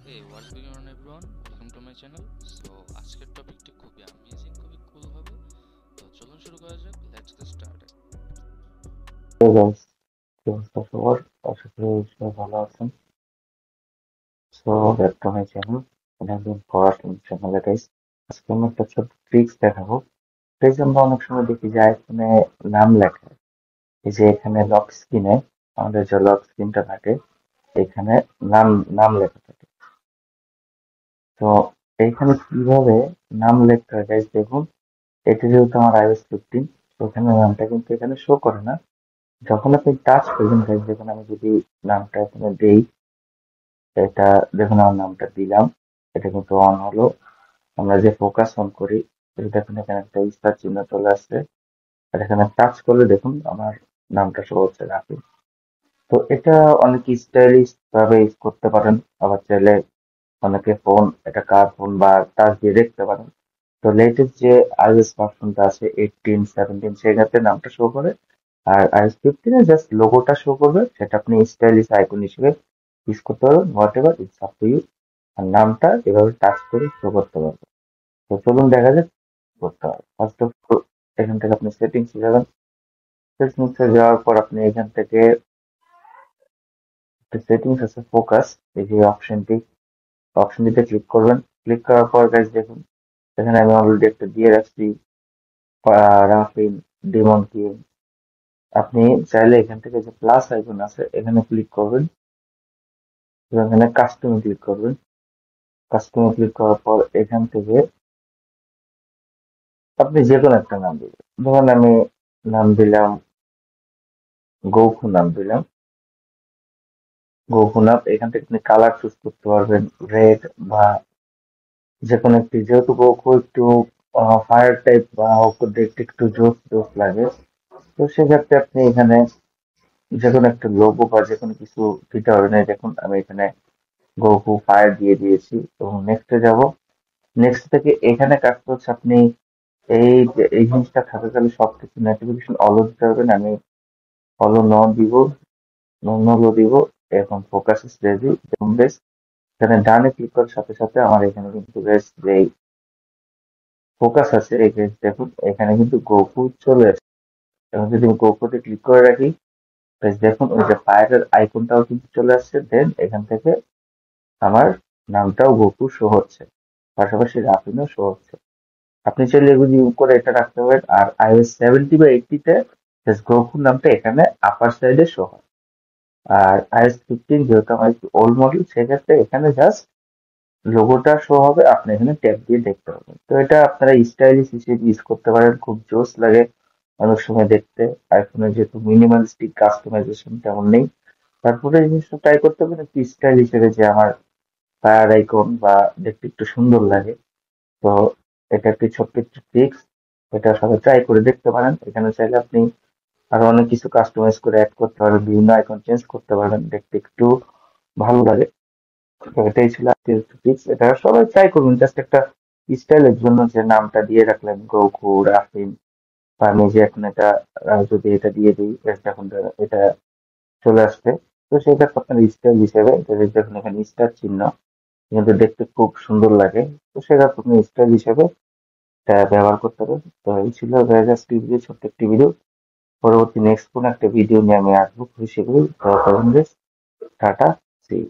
Hey, what's going on everyone? Welcome to my channel. So আজকের টপিকটি খুবই amazing, খুবই কুল হবে। তো চলুন শুরু করা যাক। Let's get started. Hey guys, কি অবস্থা সবার? আশা করি সবাই ভালো আছেন। So back to my channel. অনেকদিন পর আসলাম চ্যানেলে গাইস। আজকে আমি একটা ছোট্ট ট্রিক্স দেখাবো। ট্রিক্স আমরা অনেক সময় দেখি যে আইফোনে নাম লেখা। এই যে এখানে লক স্ক্রিনে আমাদের যে লক স্ক্রিনটা থাকে এখানে নাম নাম লেখা থাকে। তো এইখানে কিভাবে নাম লিখতে হয় গাইস দেখুন। এটা যেহেতু আমার iOS 15, তো এখানে নামটা কিন্তু এখানে শো করে না। যখন আপনি টাচ করবেন গাইস দেখুন আমি যদি নামটা এখানে দেই, এটা দেখুন আমার নামটা দিলাম, এটা কিন্তু অন হলো। আমরা যে ফোকাস অন করি এটা দেখুন এখানে একটা স্টার চিহ্ন চলে আসছে, আর এখানে টাচ করলে দেখুন আমার নামটা শো হচ্ছে রাফি। তো এটা অনেক স্টাইলিশ ভাবে ইউজ করতে পারেন। আবার চাইলে অনেকে ফোন, এটা কার ফোন বা টাচ দিয়ে দেখতে পারেন। তো লেটেস্ট যে iOS ভার্সনটা আছে 18, 17 সেটাতে নামটা শো করে, আর iOS 15 এ জাস্ট লোগোটা শো করবে, সেটা আপনি স্টাইলিশ আইকন হিসেবে ইউজ করতে পারবেন। Whatever it's up to you. আর নামটা এভাবে টাচ করে শো করতে পারবেন। তো চলুন দেখা যাক কি করতে হয়। ফার্স্ট অফ অল এখান থেকে আপনি সেটিংস যাবেন। সেটিংস এ যাওয়ার পর আপনি এখান থেকে একটা সেটিংস আছে ফোকাস, এই যে অপশনটিতে ক্লিক করবেন। ক্লিক করার পর গাইস দেখুন এখানে আমি অলরেডি একটা দিয়ে রাখছি, রাফিন ডিমন কিং। আপনি চাইলে এখান থেকে যে প্লাস আইকন আছে এখানে ক্লিক করবেন, এবং এখানে কাস্টমে ক্লিক করবেন। কাস্টমে ক্লিক করার পর এখান থেকে আপনি যে কোনো একটা নাম দিবেন। ধরুন আমি নাম দিলাম গৌফু, নাম দিলাম গৌফু নাম। এখান থেকে আপনি কালার চুজ করতে পারবেন, রেড বা যে কোনো একটি। যেহেতু গৌফু একটু ফায়ার টাইপ বা ওকে দেখতে একটু জোস জোস লাগে, তো সেক্ষেত্রে আপনি এখানে যে কোনো একটা লোগো বা যে কোনো কিছু দিতে পারবেন। এই দেখুন আমি এখানে গৌফু ফায়ার দিয়ে দিয়েছি এবং নেক্সটে যাব। নেক্সট থেকে এখানে কাজটা হচ্ছে আপনি এই জিনিসটা থাকাকালীন সবকিছু নোটিফিকেশন অল দিতে পারবেন। আমি অল ন দিব, নলো দিব। এখন ফোকাস ইস রেডি এবং বেশ এখানে ডানে ক্লিক করার সাথে সাথে আমার এখানে কিন্তু বেশ যে ফোকাস আছে এখানে দেখুন এখানে কিন্তু গোকু চলে আসে। এখন যদি আমি গোকুতে ক্লিক করে রাখি, বেশ দেখুন ওই যে ফায়ারের আইকনটাও কিন্তু চলে আসছে। দেন এখান থেকে আমার নামটাও গোকু শো হচ্ছে, পাশাপাশি রাফিনও শো হচ্ছে। আপনি চাইলে এগুলি করে এটা রাখতে পারেন। আর iOS 70 বা 80 তে জাস্ট গোকুর নামটা এখানে আপার সাইডে শো হয়। আর iOS 15 যেহেতু আমার একটু ওল্ড মডেল, সেক্ষেত্রে এখানে জাস্ট লোগোটা শো হবে, আপনি এখানে ট্যাপ দিয়ে দেখতে পাবেন। তো এটা আপনারা স্টাইলিশ হিসেবে ইউজ করতে পারেন, খুব জোস লাগে অনেক সময় দেখতে। আইফোনে যেহেতু মিনিমালিস্টিক কাস্টমাইজেশন তেমন নেই, তারপরে এই জিনিসটা ট্রাই করতে পারেন একটু স্টাইল হিসেবে, যে আমার ফায়ার আইকন বা দেখতে একটু সুন্দর লাগে। তো এটা একটি ছোট্ট একটি ট্রিক্স, এটা সবাই ট্রাই করে দেখতে পারেন। এখানে চাইলে আপনি আরো অনেক কিছু কাস্টমাইজ করে অ্যাড করতে পারবেন, বিভিন্ন আইকন চেঞ্জ করতে পারবেন, দেখতে একটু ভালো লাগে। তো এটাই ছিল আজকের টিপস। এটা সবাই ট্রাই করবেন, জাস্ট একটা স্টাইলের জন্য যে নামটা দিয়ে রাখলেন গোকু, রাফিন, বা আমি যে এখন এটা যদি এটা দিয়ে দিই জাস্ট এখন এটা চলে আসবে। তো সেটা আপনার স্টাইল হিসেবে এটা যে দেখুন এখানে স্টার চিহ্ন কিন্তু দেখতে খুব সুন্দর লাগে। তো সেটা আপনি স্টাইল হিসেবে এটা ব্যবহার করতে পারেন। তো এই ছিল আজকে ভিডিও, ছোট্ট একটি ভিডিও। পরবর্তী নেক্সট কোন একটা ভিডিও নিয়ে আমি আসবো খুবই শীঘ্রই। ততক্ষণ টাটা, সি ইউ।